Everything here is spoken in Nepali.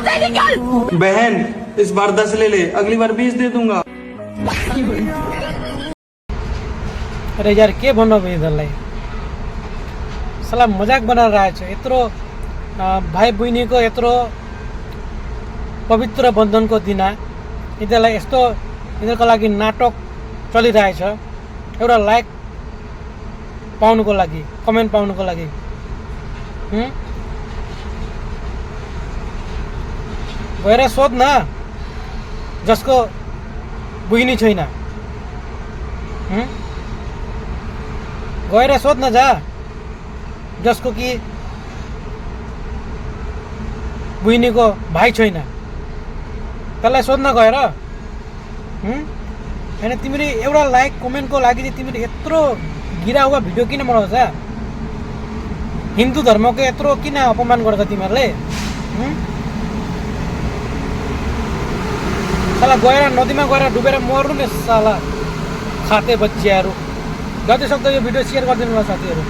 बहन इस बार 10 ले ले, अगली बार 20 दे दूंगा। अरे यार के भन्नु अब यिनीहरूलाई साला मजाक बनाएर रहेछ। यत्रो भाइ बहिनीको यत्रो पवित्र बन्धनको दिन यिनीहरूलाई यस्तो यिनीहरूको लागि नाटक चलिरहेछ एउटा लाइक पाउनुको लागि, कमेन्ट पाउनुको लागि। गएर सोध न जसको बहिनी छैन, गएर सोध न जा जसको कि बहिनीको भाइ छैन, त्यसलाई सोध्न गएर। होइन तिमीले एउटा लाइक कमेन्टको लागि चाहिँ तिमीले यत्रो गिरा हुआ भिडियो किन बनाउँछ? हिन्दू धर्मको यत्रो किन अपमान गर्छ तिमीहरूले? साला गएर नदीमा गएर डुबेर मर्नु नि साला खाते बच्चियाहरू। जति सक्दो यो भिडियो सेयर गरिदिनु होला साथीहरू।